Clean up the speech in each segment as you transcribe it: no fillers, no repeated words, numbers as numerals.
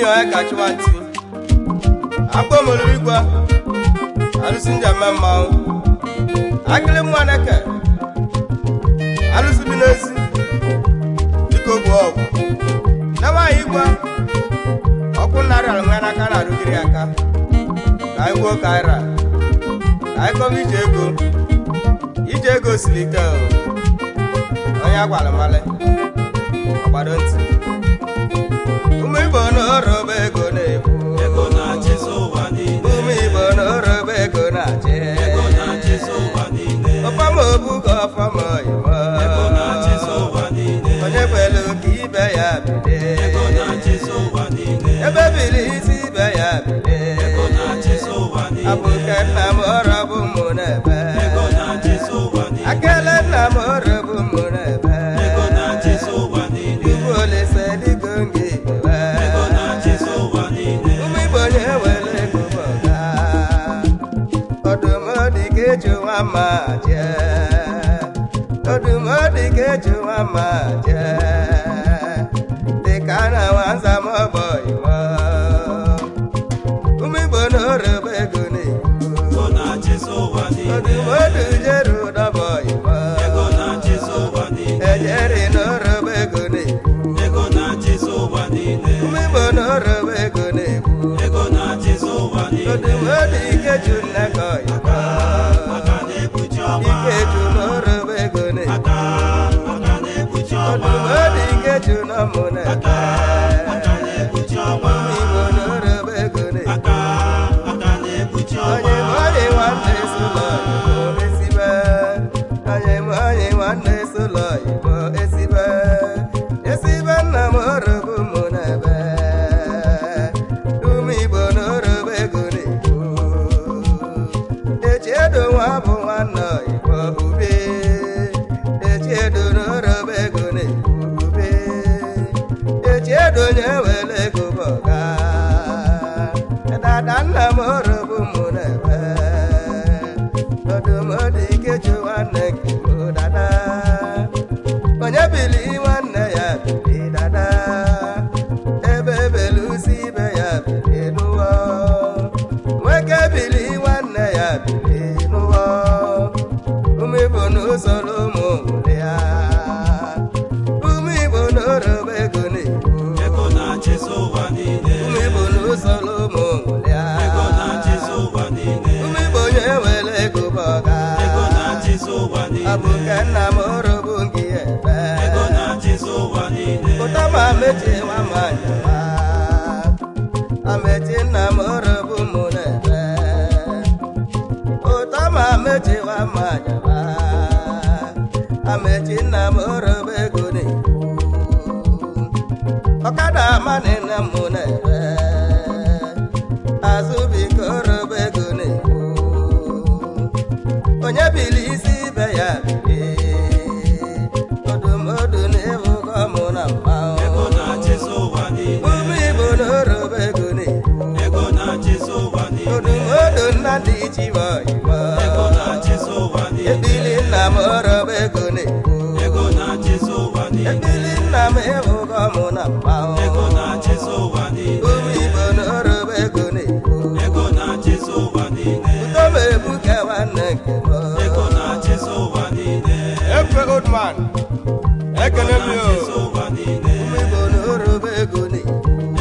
ya kachiwanti akpo molurigwa alusinja mama akele mwaneke alusubinozi diko gwo nawa igwa okunari alungana kana rugiri aka kaiwo kaira kaiko ijego silika onya gwala male ogbado nti umu ibo no robe ego na-ebu ego na-achị ụwa niile umu ibo no robe ego na-achị ego na-achị ụwa niile ọfama obugo ọfama oyibo ego na-achị ụwa niile onye kwelu ka ibe ya bide ego na-achị ụwa niile ebe biri isi ibe ya bide ego na-achị ụwa niile abụke nna m ọrụ bụ mụ n'ebe ego na-achị ụwa niile akele nna m ọrụ bụ mụ n'ebe ego na-achị ụwa niile ugwu olise dịgo ngị ibe ego na-achị ụwa niile ụmụ igbo onye were ego bọga ọdụmọdị ga-eji nwa ma jee ọdụmọdị ga-eji nwa ma jee dịka na nwanza m ọbọ iwe ụmụ igbo n'ọrọba ego na-ekwu ego na-achị ụwa niile ọdụmọdụ jere ụdọbọ iwe ego na-achị ụwa niile ejeri n'ọrọba ego na-ekwu ego na-achị ụwa niile ụmụ igbo n'ọrọba ego na-ekwu ego na-achị ụwa niile ọdụmọdụ ikeju nnekọ iwe aka na-ekpuchi ọnwa ikeju n'ọrọba ego na-ekwu aka na-ekpuchi ọnwa ọdụmọdụ ikeju n'ọmụ na-ebe aka na-ekpuchi ọnwa ụmụ igbo n'ọrọba ego na-ekwu aka na-ekpuchi ọnwa onye nwanne sụlọ igbo esibe onye nwanne sụlọ igbo esibe nna m ọrọbụ mụ n'ebe ụmụ igbo n'ọrọba ego na-ekwu echiedo nwa bụ nwanne igbo ube echiedo n'ọrọba ego na-ekwu ube echiedo onye were ego bọga dada nna m ọrọbụ mụ n'ebe ọdụmọdụ ikeju nwanne nke bụ dada onye bili nwanne ya bili dada ebe belusi ibe ya bili n'ụwa nwoke bili nwanne ya bili n'ụwa ụmụ igbo n'usoro ụmụ nwụrụ ya ụmụ igbo n'ọrọba ego na-ekwu ego na-achị ụwa niile ụmụ igbo n'usoro ụmụ nwụrụ ya ego na-achị ụwa niile ụmụ igbo onye were ego bọga ego na-achị ụwa niile abụke nna m ọrọbụ ngị ebe ego na-achị ụwa niile ụta ma mechi nwa m anyara amechi nna m ọrọbụ mụ n'ebe ụta ma mechi nwa m anyara amechi nna m ọrọbụ ego na-ekwu ọkada amanị nna m mụ n'ebe azụbike ọrọbụ ego na-ekwu onye bili isi ibe ya bili ọdụmọdụ na-ebugo mụ na mmanwụ ego na-achị ụwa niile ụmụ igbo n'ọrọba ego na-ekwu ego na-achị ụwa niile ọdụmọdụ nna dị ichiwe oyibo ego na-achị ụwa niile ebili nna m ọrọba ego na-ekwu ego na-achị ụwa niile ebili nna m ebugo mụ na mmanwụ ego na-achị ụwa niile ụmụ igbo n'ọrọba ego na-ekwu ego na-achị ụwa niile udo m ebuka nwanne nke m ego na-achị ụwa niile efe old man ekele m yo ụwa niile ụmụ igbo n'ọrọba ego na-ekwu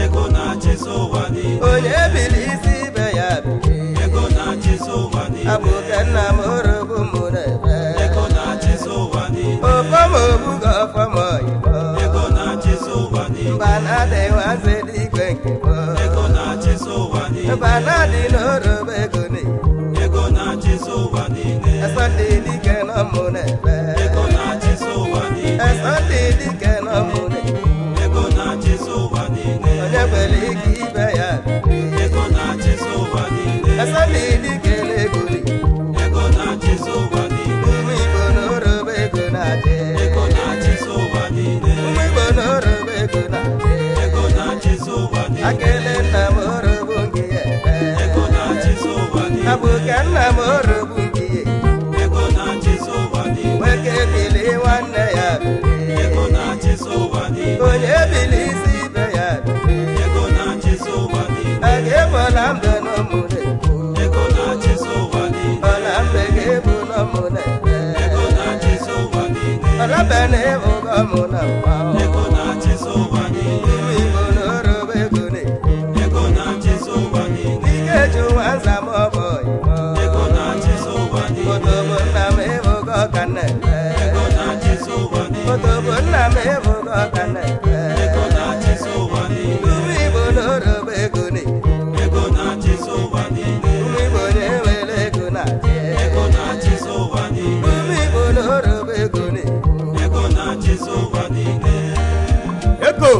ego na-achị ụwa niile onye bili isi ibe ya bili ego na-achị ụwa niile abụke nna m ọrọbụ mụ n'ebe ego na-achị ụwa niile ọfọma obugo ọfọma oyibo ego na-achị ụwa niile mba na-adị nwanze dị igwe nke m ego na-achị ụwa niile mba na-adị n'ọrọba ego na-ekwu ego na-achị ụwa niile esọdị dike nọ mụ n'ebe ego na-achị ụwa niile esọdị dike nọ mụ n'ekwu ego na-achị ụwa niile onye kwere ike ibe ya bili ego na-achị ụwa niile esọdị dike na-ego na-ekwu ego na-achị ụwa niile ụmụ igbo n'ọrọba ego na-achị ego na-achị ụwa niile ụmụ igbo n'ọrọba ego na-achị ego na-achị ụwa niile akele nna m ọrọbụ ngị ebe ego na-achị ụwa niile abụke nna m ọrọbụ ngị ego na-achị ụwa niile nwoke bili nwanne ya bili ego na-achị ụwa niile onye bili isi ibe ya bili ego na-achị na-ebugo mụ na mma ego na-achịsa ụwa niile ụmụ Igbo n'orobe ego na-ekwu ego na-achịsa ụwa niile ike ju nwanza m ọ bụ Igbo ego na-achịsa ụwa niile otobo nna m ebugo ka na-eme ego na-achịsa ụwa niile otobo nna m ebugo ka na-eme ego na-achịsa ụwa niile ụmụ Igbo n'orobe ego na-ekwu ego na-achịsa ụwa niile ụmụ Igbo na-ewere ego na-achị ego na-achịsa ụwa niile ụmụ Igbo n'orobe ego na-ekwu ego na-achịsa ụwa niile ego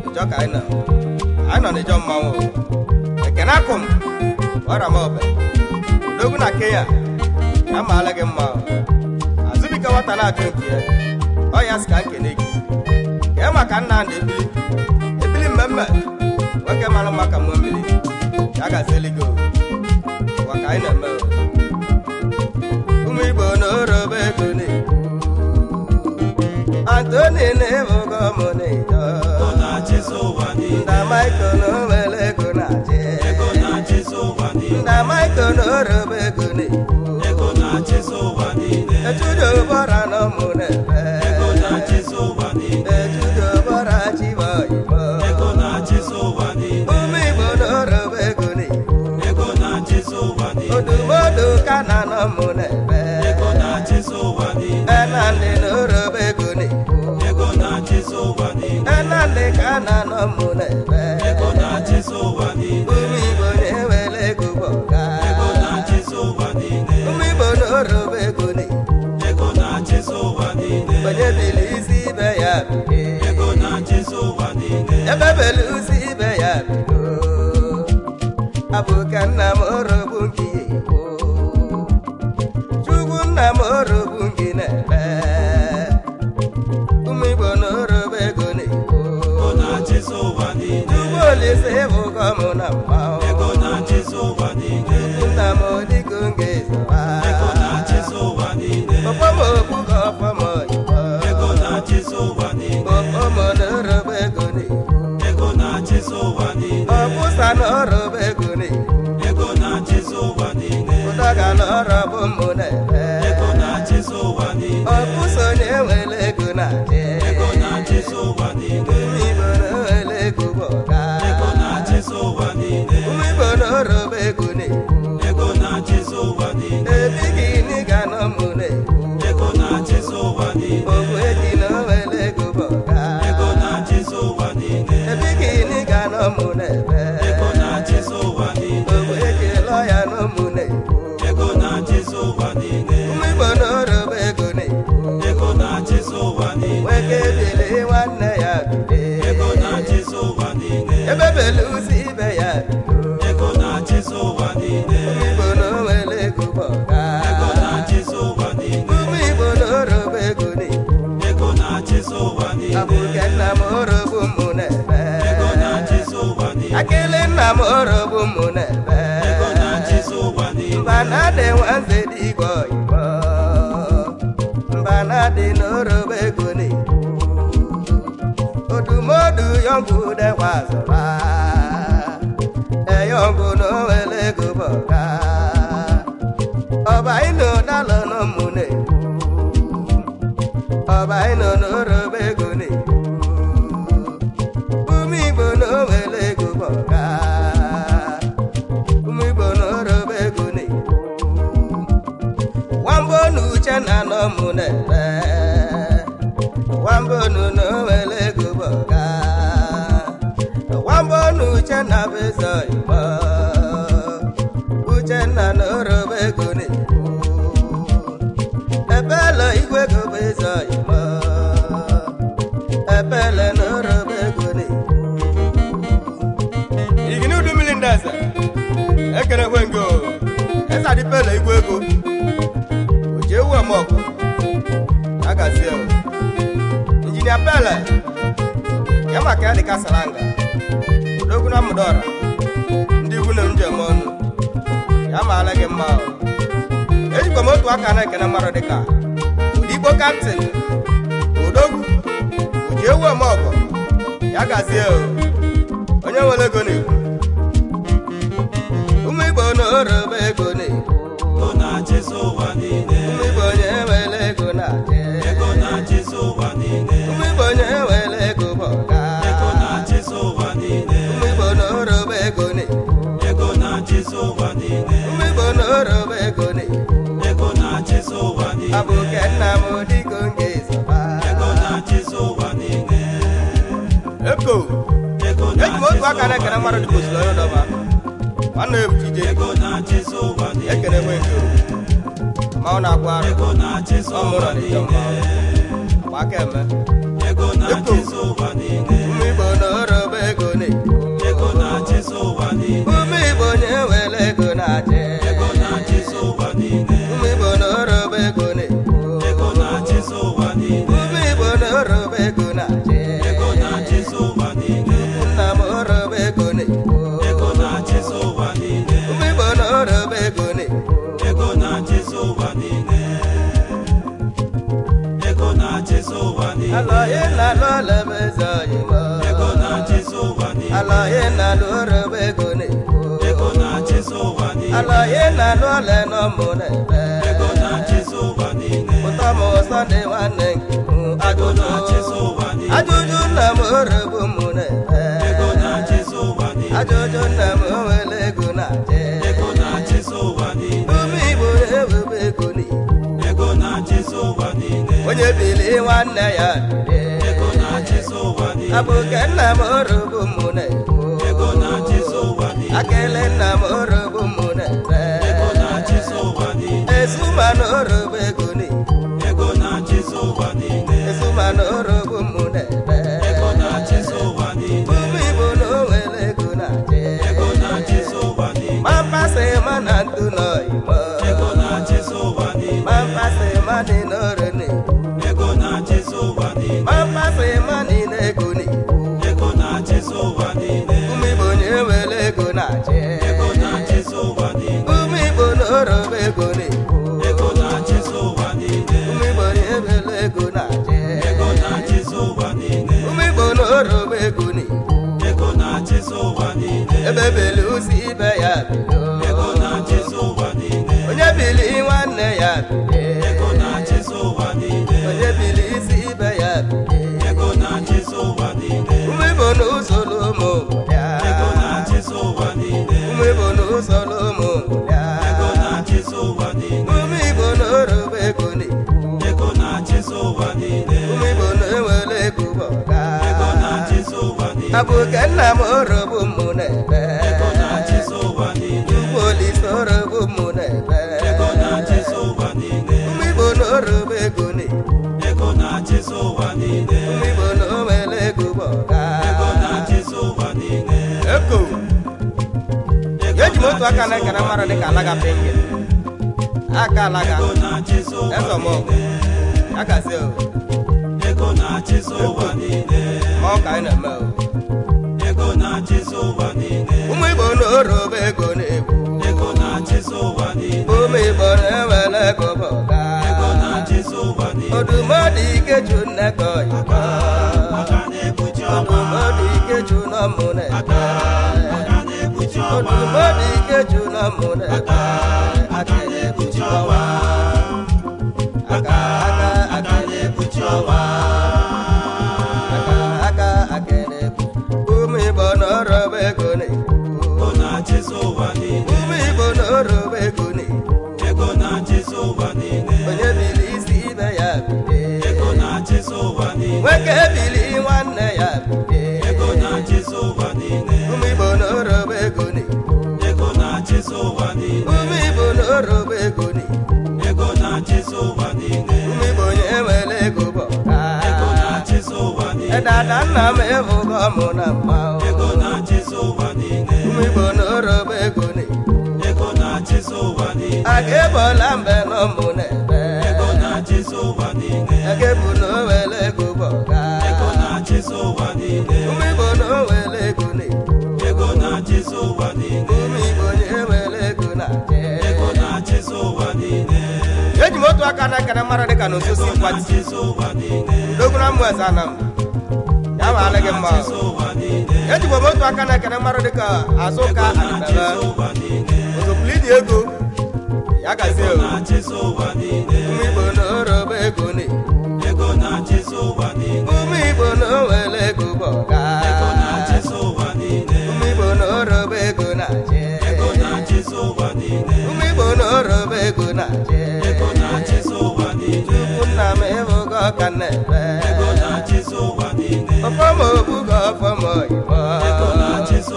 ịjọ ka anyị nọ n'ịjọ mmanwụ ekene akụm ọra m ọbẹ odogwu na Kenya ya maala gị mma azụbike nwata na-ajụ nke ya ọ ya sị ka nkene gị kee maka Nnamdị ebili mmemme nwoke mara mma ka mmụọ mmiri ya gazieli gị ụwa ka anyị na-eme ụmụ Igbo n'orobe ego na-ekwu Antoni na-ebugo mụ na-edo ego na-achịsa ụwa niile nda Michael na owere ego na-achị ego na-achịsa ụwa niile nda Michael n'orobe ego na-ekwu ego na-achịsa ụwa niile etudo bọra na ụmụ na-ebe ego na-achịsa ụwa niile etudo bọra chiba Igbo ego na-achịsa ụwa niile ụmụ Igbo n'orobe ego na-ekwu ego na-achịsa ụwa niile odumodu ka na na ụmụ na-ebe ego na-achịsa ụwa niile Nnamdị n'orobe ego na-ekwu ego na-achịsa ụwa niile Nnamdị ka na na ụmụ na-ebe ego na-achịsa ụwa niile ụmụ Igbo na-ewere ego bọga ego na-achịsa ụwa niile ụmụ Igbo n'orobe ego na-ekwu ego na-achịsa ụwa niile onye bili isi ibe ya bilie ego na-achịsa ụwa niile ebebelu isi ibe ya bido abụ ka nna m orobu nke Igbo Chukwu nna m orobu nke na-eme ụmụ Igbo n'orobe ego na-ekwu ego na-achịsa ụwa niile Chukwu Olise ebugo mụ na mma ego na-achịsa ụwa niile nna m odigo nke zọwa ego na-achịsa ụwa niile ọfọm okpugo ọfọm Igbo ego na-achịsa ụwa niile ọfọm n'orobe ego na-ekwu ego na-achịsa ụwa niile ọbụsa n'orobe ego na-ekwu ego na-achịsa ụwa niile ụdọga n'ọrụ bụ mbụ na-eme ego na-achịsa ụwa niile ọbụsa onye nwere ego na-adị ego na-achịsa ụwa niile ụmụ Igbo na-ewere ego bọga ego na-achịsa ụwa niile ụmụ Igbo n'orobe ego na-ekwu ego na-achịsa ụwa niile ebighị n'ịga n'ụmụ na-ekwu ego na-achịsa ụwa niile ogbu eji na owere ego bọga ego na-achịsa ụwa niile ebighị n'ịga n'ụmụ na-ebe ego na-achịsa ụwa niile ogbu eji lọ ya n'ụmụ na-ekwu ego na-achịsa ụwa niile ụmụ Igbo n'orobe ego na-ekwu ego na-achịsa ụwa niile nwoke bili nwanne ya bilie ego na-achịsa ụwa niile ebebelu ụzọ ibe ya bido ego na-achịsa ụwa niile ụmụ Igbo n'owere ego bọga ego na-achịsa ụwa niile ụmụ Igbo n'orobe ego na-ekwu ego na-achịsa ụwa niile abụke nna m orobu mụ na-ebe ego na-achịsa ụwa niile akịlị nna m orobu mụ na-ebe ego na-achịsa ụwa niile mba na-adị nwanze dị Igbo Igbo mba na-adị n'orobe ego na-ekwu odumodu yọngụ dekwa zọba eyọngụ n'owere ego bọga ọba ịnụ dalụ n'ụmụ na-ekwu ọba ịnụ n'orobe ego na-ekwu ụmụ Igbo n'owere ego bọga ụmụ Igbo n'orobe ego na-ekwu nwambonu Uchenna n'ụmụ na-ebe nwambonu n'owere ego bọga nwambonu Uchenna bụ eze Igbo Uchenna n'orobe ego na-ekwu ebele igwe ego bụ eze Igbo ebele n'orobe ego na-ekwu igini udu mmiri ndị eze ekenekwe ngo eze adịpele igwe ego oji ewu ọmọgwụ agazie injinia pele ya maka ya dịka saranga odogwu na mụdọra ndị ikwu na njem ọnụ ya maala gị mma ejikwa m otu aka na-ekene mmadụ dịka Igbo kaptịn odogwu oji ewu ọmọgwụ ya gazie onye nwere ego na-ekwu ụmụ Igbo n'orobe ego na-ekwu ego na-achịsa ụwa niile ụmụ Igbo onye nwere ego na-adị ego aka na-ekene mmadụ dị gosiri onye ụdọba nwanne ebutije ego na-achịzi ụwa niile ekene nwe nke ma ọ na-agwa arụ ego na-achịzi ọ mụrụ ụwa dị niile mma agba aka eme ego na-achịzi ụwa niile ụmụ Igbo n'ọrọba ego na-ekwu ego na-achịzi ụwa niile ụmụ Igbo onye were ego na-achị ego na-achịzi ụwa niile ụmụ Igbo n'ọrọba ego na-ekwu ego na-achịzi ụwa niile ụmụ Igbo n'ọrọba ego na-achị ego na-achịzi ụwa niile nna m ọrọba ego na-ekwu ego na-achịzi ụwa niile ụmụ Igbo n'ọrọba ego na-ekwu ego na-achịzi ụwa niile ego na-achịzi ụwa niile alọghị na-alụ ọlọbeze oyimo ego na-achịzi ụwa niile alọghị na-alụ ọrọba ego na-ekwu ego na-achịzi ụwa niile alọghị na-alụ ọla n'ọmụ na-ebe ego na-achịzi ụwa niile ụtọ m ụsọ dị nwanne nke m ego na-achịzi ụwa niile ajụjụ nna m orogbu m na-ebe ego na-achịzi ụwa niile ajụjụ nna m owele ego na-achị ego na-achịzi ụwa niile ụmụ Igbo na-ewebe ego n'Igbo ego na-achịzi ụwa niile onye bili nwanne ya bili ego na-achịzi ụwa niile abụke nna m orogbu m na-ekwu ego na-achịzi ụwa niile akele nna m orogbu m na-ebe ego na-achịzi ụwa niile ezuma na orogbu ego n'Igbo ego na-achịzi ụwa niile ezuma na orogbu m na-ebe ego na-achịzi ụwa niile ụmụ Igbo na owele ego na-achị ego na-achịzi ụwa niile ma mpasị ma na ntụ n'oyimo ego na-achịzi ụwa niile ma mpasị ma dị n'ọrụ n'Igbo ego na-achịzi ụwa niile ma mpasị ma dị n'ego n'Igbo ego na-achịzi ụwa niile ụmụ Igbo onye wele ego na-achị ego na-achịzi ụwa niile ụmụ Igbo na oroba ego n'Igbo ego na-achịzi ụwa niile ụmụ Igbo onye wele ego na-achị ego na-achịzi ụwa niile ụmụ Igbo na oroba ego n'Igbo ego na-achịzi ụwa niile ebe beli usi ibe ya bilo ego na-achịzi ụwa niile onye bili nwanne ya bili ego na-achịzi ụwa niile onye bili isi ibe ya bili ego na-achịzi ụwa niile ụmụ Igbo na usoro ụmụ ya ego na-achịzi ụwa niile ụmụ Igbo na usoro ụmụ ya ego na-achịzi ụwa niile ụmụ Igbo na oroba ego n'Igbo ego na-achịzi ụwa niile ụmụ Igbo na ewele ego bọga ego na-achịzi ụwa niile abụke nna m orobu m na-ebe ego na-achịzi ụwa niile ugbo olise orobu m na-ebe ego na-achịzi ụwa niile ụmụ Igbo na oroba ego n'Igbo ego na-achịzi ụwa niile ụmụ Igbo na owele ego bọga ego na-achịzi ụwa niile eko eji m otu aka na-ekene mmadụ dịka alaga pingi aka alaga ego na-achịzi ụwa ezọmọgwụ niile ya gazi o ego na-achịzi ụwa niile ma ọ ka anyị na-eme o ego na-achịzi ụwa niile ụmụ Igbo na oroba ego na-ebu ego na-achịzi ụwa niile ụmụ Igbo na-ewele ego bọga ego na-achịzi ụwa niile odumọdụ ikechu nneka oyibo aka na-ekpuchi ọnwa odumọdụ ikechu n'ọmụ na-ebe aka na-ekpuchi ọnwa odumọdụ ikechu n'ọmụ na-ebe aka na-ekpuchi ọnwa aka na-ekpuchi ọnwa aka na-ebu ụmụ Igbo na oroba ego na-ebu ego na-achịzi ụwa niile ụmụ Igbo na oroba ego na-ebu ego na-achịzi ụwa niile onye bili isi ibe ya bili ego na-achịzi ụwa niile nwoke bili nwanne ya bili ego na-achịzi ụwa niile ụmụ Igbo na oroba ego na-ebu ego na-achịzi ụwa niile ụmụ Igbo na oroba ego na-ebu ego na-achịzi ụwa niile ụmụ Igbo onye nwere ego bọga ego na-achịzi ụwa niile dada nna m ebugo mụ na mma ego na-achịzi ụwa niile ụmụ Igbo na oroba ego na-ebu ego na-achịzi ụwa niile aga ebola mbe na ụmụ na-ebe ego na-achịzi ụwa niile aga ebu na owele ego bọga ego na-achịzi ụwa niile ụmụ Igbo na owele ego na-ebu ego na-achịzi ụwa niile ụmụ Igbo onye nwere ego na-achị ego na-achịzi ụwa niile eji m otu aka na-ekene mmadụ dịka na ososi mkpati achịzi ụwa niile doguna mmụ eze ana m ya ma alị gị mma achịzi ụwa niile eji m otu aka na-ekene mmadụ dịka azụka adịbebe achịzi ụwa niile ozopulidi ego ya gazie o na-achịzi ụwa niile ụmụ Igbo na oroba ego na-ebu ego na-achịzi ụwa niile ụmụ Igbo na owele ego bọga ego na-achịzi ụwa niile ụmụ Igbo na oroba ego na-achị ego na-achịzi ụwa niile ụmụ Igbo na oroba ego na-achị ego na-achịzi ụwa niile Chukwu nna m ebugo ọka na-ebe ego na-achịzi ụwa niile ọfọm obugo ọfọm oyibo ego na-achịzi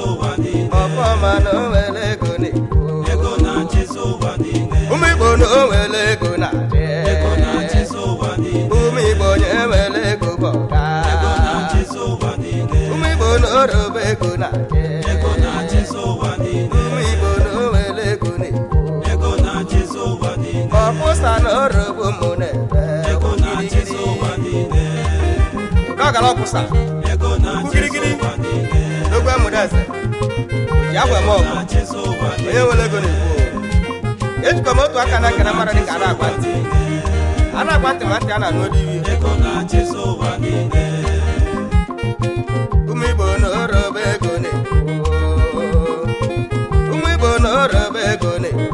Hausa ego na-achịso Ugirigiri ụwa niile n'ogbe Mudeze ya gwe m ọgụ na-achịso ụwa onye niile nwere ego na-ekwu ejikọ m otu aka na ekene mara dịka a na-agba ntị a na-agba ntị ma ntị a na-anụ olu iyi ego na-achịso ụwa niile ụmụ Igbo n'orobe ego na-ekwu ụmụ Igbo n'orobe ego na-ekwu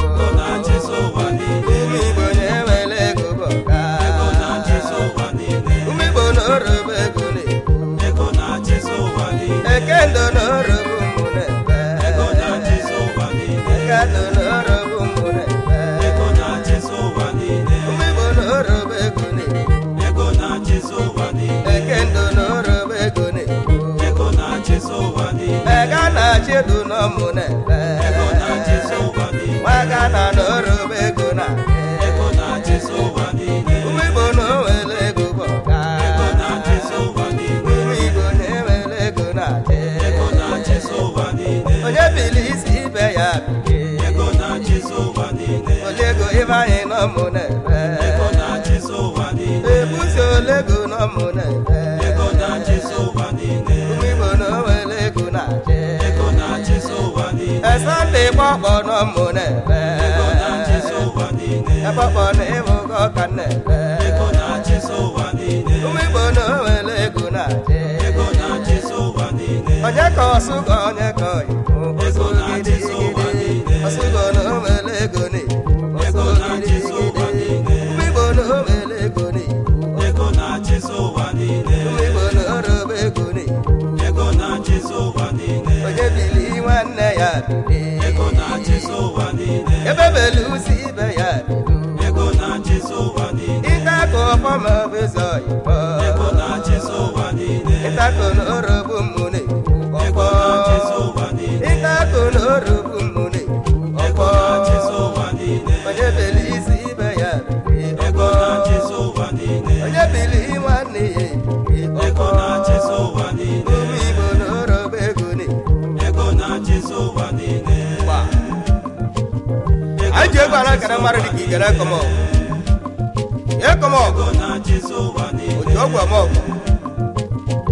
ego na-achịso ụwa niile ụmụ Igbo na-enwele ego bụ ọga ego na-achịso ụwa niile ụmụ Igbo n'orobe ego na-ekwu ego na-achịso ụwa niile ekendo n'orobe ụmụ na-ebe ego na-achịso ụwa niile ekendo n'orobe ụmụ na-ebe ego na-achịso ụwa niile ụmụ Igbo n'orobe ego na-ekwu ego na-achịso ụwa niile ekendo n'orobe ego na-ekwu ego na-achịso ụwa niile ega na-achị edu n'ọmụ na-ebe ego na-achịso ụwa niile nwaga na n'orobe ego na ego na-achịso ụwa niile ụmụ Igbo na-onwele ego bụ ọga ego na-achịso ụwa niile ụmụ Igbo na-enwele ego na-achị ego na-achịso ụwa niile onye bili isi ibe ya bilie ego na-achịso ụwa niile olego ibe anyị n'ọmụ na-ebe ego na-achịso ụwa niile ebusi olego n'ọmụ na-ebe ego na-achịso ụwa niile ụmụ Igbo na-onwele ego na-achị ego na-achịso ụwa niile esande kpọkpọ n'ọmụ na-ebe ego na-achịso ụwa niile ekpọkpọ na ịbụgo ka na-ebe ego na-achịso ụwa niile ụmụ Igbo na-onwele ego na-achị ego na-achịso ụwa niile onye ka ọsụgo onye ka oyibo ego na-achịso ụwa niile ọsụgo na onwele ego na-ekwu ego na-achịso ụwa niile ụmụ Igbo na onwele ego na-ekwu ego na-achịso ụwa niile ụmụ Igbo na orobe ego na-ekwu ego na-achịso ụwa niile onye bili nwanne ya bilie ego na-achịso ụwa niile ebe belusi ibe ya bilu ego na-achịso ụwa niile ịtakụ ọfọma bụ eze oyibo ego na-achịso ụwa niile ịtakụ na orobu mmụ na-ekwu ego ọkpọ na-achịso ụwa niile ịtakụ na orobu mmụ na-ekwu ego ọkpọ na-achịso ụwa niile onye bili isi ibe ya bilie ego ọkpọ na-achịso ụwa niile onye bili nwanne ya bilie ego ọkpọ na-achịso ụwa niile ụmụ Igbo na orobe ego na-ekwu ego na-achịso ụwa niile gba anyị ji ego ala nkata mmadụ dịka igere ekọmọgụ ekọmọgụ ego na-achịso ụwa niile oji ọgwụ ọmọgụ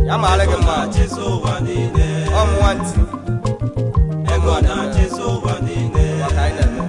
ya maara gị ego mma na-achịso ụwa niile ọmụnwa ntị ego na-achịso ụwa niile maka anyị na-eme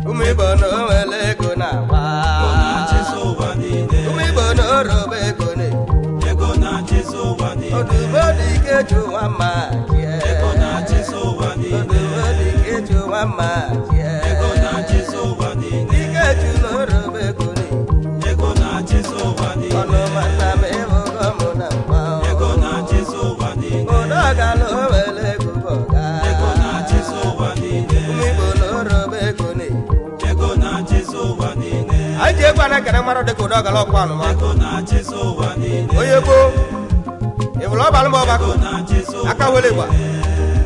ụmụ Igbo na onwele ego na-agba ego na-achịso ụwa niile ụmụ Igbo na orobe ego na-ekwu ego na-achịso ụwa niile odumọdụ ike ji ụwa mma jie ego na-achịso ụwa niile odumọdụ ike ji ụwa mma jie ego na-achịso ụwa niile ike ju na orobe ego na-ekwu ego na-achịso ụwa niile ọnụma nna m ịbụgo mụ na mma ego na-achịso ụwa niile ụdọgala onwele ego bụ ọga ego na-achịso ụwa niile ụmụ Igbo na orobe ego na-ekwu ego na-achịso ụwa niile anyị ji egwu ana-ekene mmadụ dịka ụdọgala ọkwa anụma ego na-achịso ụwa niile onye gboo ịbụrụ ọbalụ ma ọgbakọ ego na-achịso aka wele gba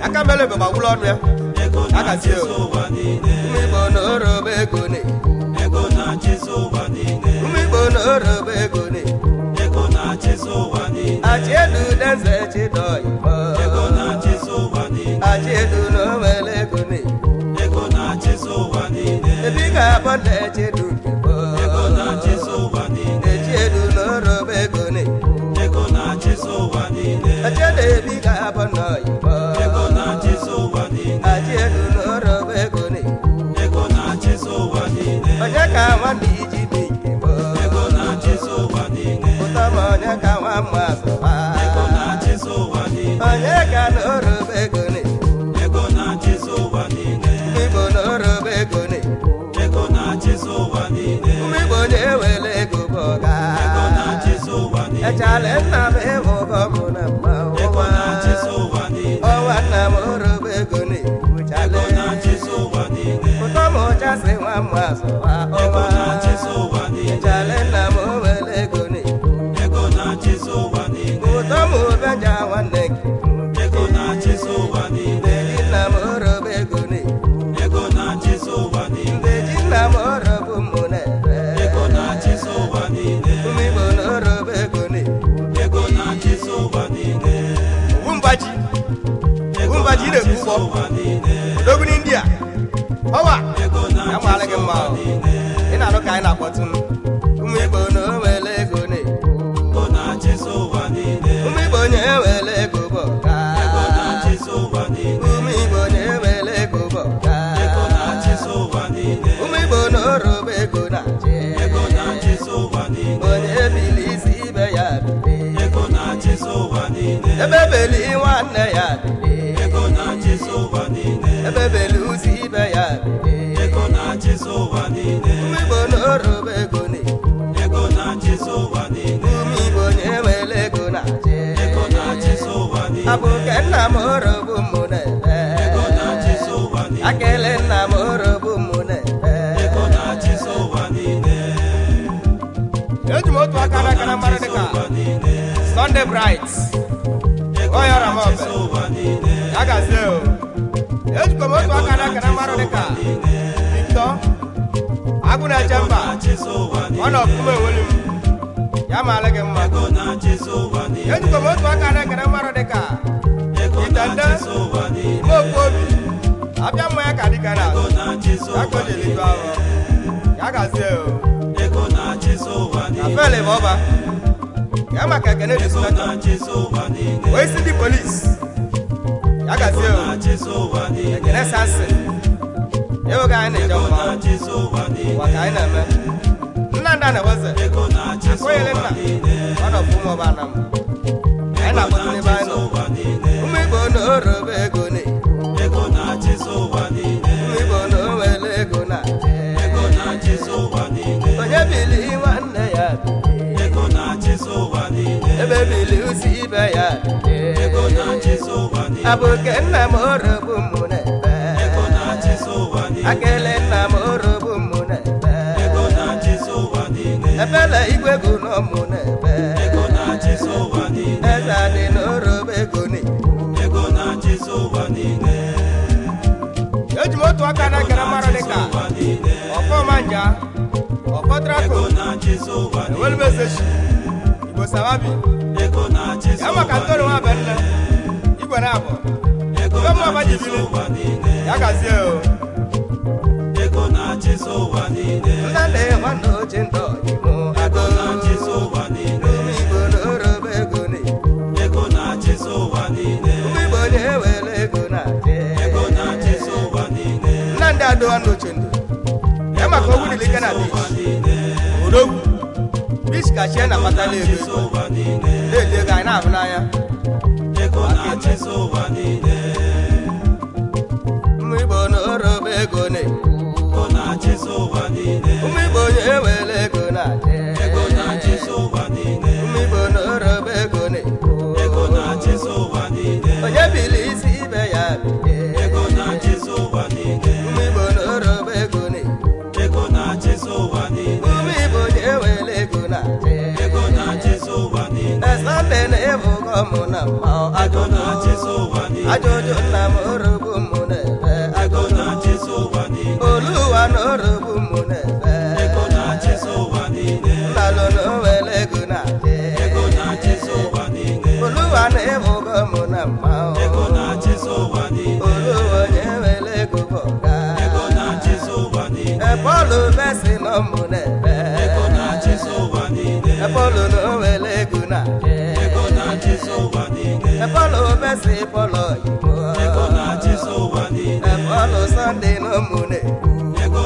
aka mele gbe gbagburu ọnụ ya ego agazie na-achịso ụwa niile ụmụ Igbo na orobe ego na-ekwu ego na-achịso ụwa niile ụmụ Igbo na orobe ego na-ekwu ego na-achịso ụwa niile achiedu denze chidoyibo ego na-achịso ụwa niile achiedu na onwele ego na-ekwu ego na-achịso ụwa niile ebi ga-abọ na echedu nkebo ego na-achịso ụwa niile echiedu na orobe ego na-ekwu ego na-achịso ụwa niile achiedu ebi ga-abọ na oyibo ego na-achịso ụwa niile achiedu na orobe ego na-ekwu ego na-achịso ụwa niile onye ka nwanne iji dị nkebo ego na-achịso ụwa niile pụta ma onye ka nwa mma zụba ego na-achịso ụwa niile onye ka na orobe ego na-ekwu ego na-achịso ụwa niile ụmụ Igbo na orobe ego na-ekwu ego na-achịso ụwa niile ụmụ Igbo na-ewele ego bụ ọga ego na-achịso ụwa niile echale nna m ịbụgo mụ na mma ego ụwa na-achịso ụwa niile ọnwa nna m orobe ego na-ekwu chale ego na-achịso ụwa niile ụtọ m ụchasị nwa m azụwa ego ọnwa na-achịso ụwa niile echale nna m owele ego na-ekwu ego na-achịso ụwa niile ụtọ m ụbịaja nwanne gị ego na-achịso ụwa niile ndeji nna m orobe ego na-ekwu ego na-achịso ụwa niile ndeji nna m orobu mụ na-ebe ego na-achịso ụwa niile ụmụ Igbo na orobe ego na-ekwu ego na-achịso ụwa niile owu mgbaji ego mgbaji na-ekwu na-achịso ụgbọ ụwa niile odogwu n'India ọwa ego ya maara gị na-achịso mma ụwa niile ị na-anụ ka anyị na-akpọtụ m ụmụ Igbo na onwele ego na-ekwu ego na-achịso ụwa niile beli nwanne ya bili ego na-achịsa ụwa niile ebe belusi ibe ya bili ego na-achịsa ụwa niile ụmụ Igbo n'orobe ego ego na-achịsa ụwa niile ụmụ Igbo nyewele ego na-achị ego na-achịsa ụwa niile abụ nke nna m orobu mụ na-ebe ego na-achịsa ụwa niile akele nna m orobu mụ na-ebe ego na-achịsa ụwa niile eji m otu aka n'aka na mmadụ dịka Sunday Bright onye ọra m ọbẹ ya gazie o ejikwa m otu aka n'aka na mmadụ dịka Victor agụ na-eche mba ọ na ọkụma enweli m ya maala gị mma ejikwa m otu aka n'aka na mmadụ dịka Itende ime okwu obi abịa mma ya ka dịka na ya ka o ji eliju ahụ ya gazie o na fele bụ ọba ya maka ekene dị sinetọ wee isi ndị polisi ya gazie o ekene sansi ewoge anyị na-eje mma ụwa ka anyị na-eme nna nda na-eweze akụnyele nna ọ nọbụ ụmụ ọba na m anyị na-akpọtụ n'ebe anyị nọ ụmụ Igbo n'orobe ego ụmụ Igbo n'owele ego na-achị onye bili nwanne ya ebe bili usi ibe ya abụ nke nna m orobu mụ na-ebe akele nna m orobu mụ na-ebe ebele igwe ego nọ mụ na-ebe eze adị n'orobe ego eji m otu aka na-ekere mara dịka ọfọmanja ọfọtrako ewelimezechi Igbo Sababi ya maka ntoro nwa be nne igwe na abụ ibe mụ ọba jibili ya gazie o nna nne nwanne oche ndọ Igbo agụ ụmụ Igbo n'orobe ego ụmụ Igbo na-ewele ego na-achị nna ndị adọwa n'oche ndụ ya maka ogwu dịlike na bichi odogwu bichi ka chie na-akpatala ego na-eli ego anyị na-abụ n'anya ụmụ Igbo n'orobe ego ụmụ Igbo onye ewele ego na-achị ụmụ Igbo n'orobe ego onye bili isi ibe ya bili ụmụ Igbo n'orobe ego ụmụ Igbo onye ewele ego na-achị esande na-ebugo mụ na mma ajụjụ nna m orobu mụ na-ebe oluwa na orobu mụ na-ebe nnalụ na owele ego na-achị oluwa na-ebugo mụ na mma oluwa onye wele ego bụ ọga ebolu besi nọ mụ na-ebe ebolu na owele ego na-achị ebolu besi polo Igbo ebolu Sunday nọ mụ na-ekwu